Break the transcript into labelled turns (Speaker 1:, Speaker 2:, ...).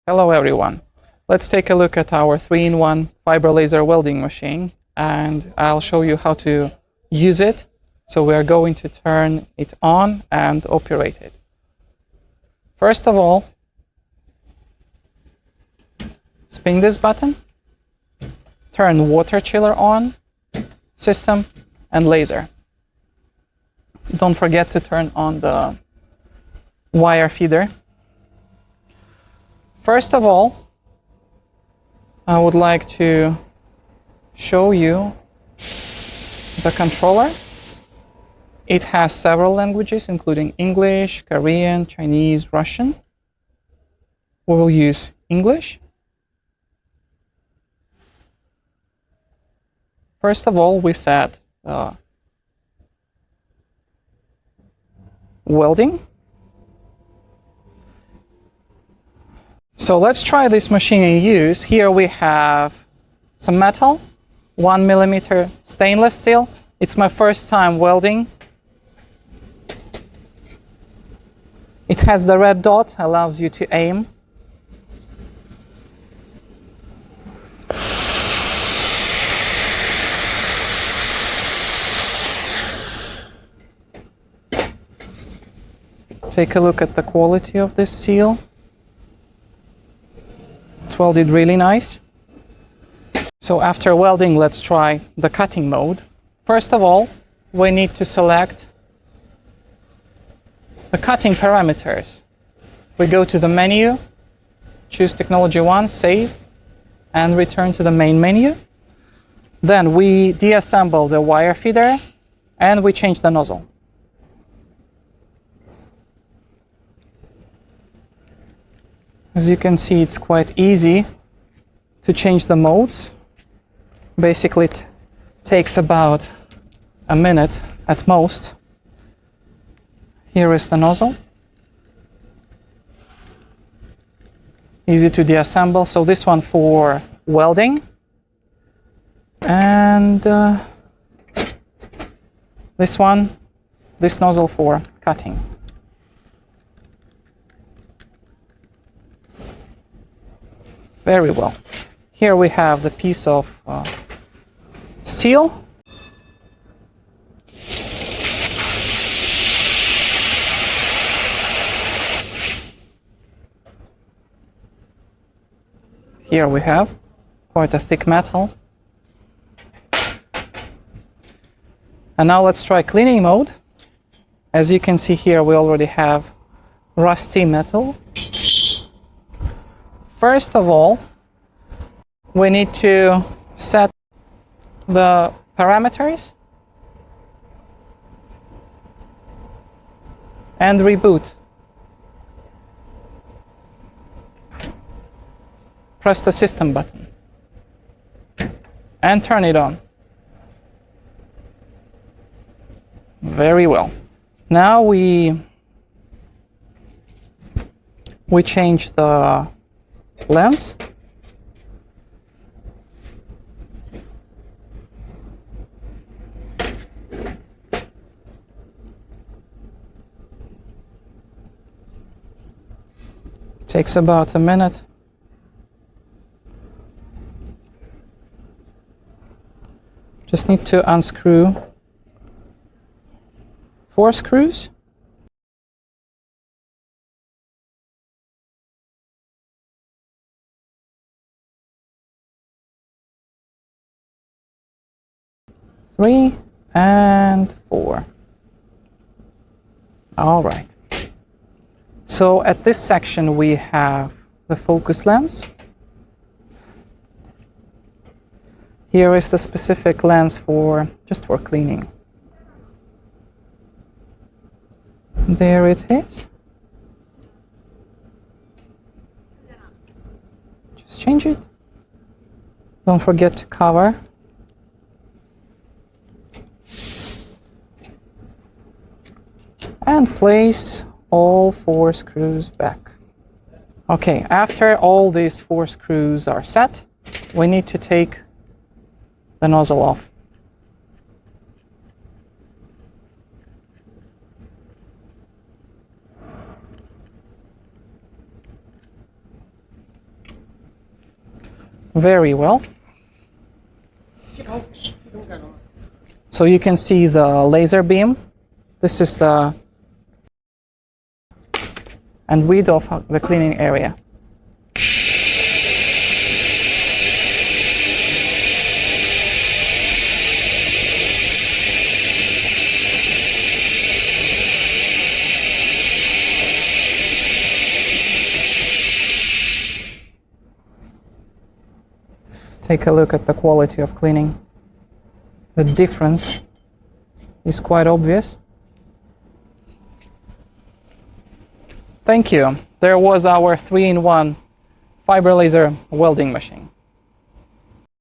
Speaker 1: Hello everyone. Let's take a look at our 3-in-1 fiber laser welding machine, and I'll show you how to use it. So we are going to turn it on and operate it. First of all, spin this button, turn water chiller on, system, and laser. Don't forget to turn on the wire feeder. First of all, I would like to show you the controller. It has several languages, including English, Korean, Chinese, Russian. We will use English. First of all, we set welding. So let's try this machine in use. Here we have some metal, 1mm stainless steel. It's my first time welding. It has the red dot, allows you to aim. Take a look at the quality of this steel. It's welded really nice. So after welding, let's try the cutting mode. First of all, we need to select the cutting parameters. We go to the menu, choose Technology 1, Save, and return to the main menu. Then we deassemble the wire feeder and we change the nozzle. As you can see, it's quite easy to change the modes. Basically, it takes about a minute at most. Here is the nozzle. Easy to deassemble. So this one for welding. And this nozzle for cutting. Very well. Here we have the piece of steel. Here we have quite a thick metal. And now let's try cleaning mode. As you can see here, we already have rusty metal. First of all, we need to set the parameters and reboot. Press the system button and turn it on. Very well. Now we change the lens. Takes about a minute. Just need to unscrew 4 screws. Three and 4. All right. So at this section we have the focus lens. Here is the specific lens just for cleaning. There it is. Just change it. Don't forget to cover. And place all 4 screws back. Okay, after all these 4 screws are set, we need to take the nozzle off. very well. So you can see the laser beam. This is the and width of the cleaning area. Take a look at the quality of cleaning. The difference is quite obvious. Thank you. There was our 3-in-1 fiber laser welding machine.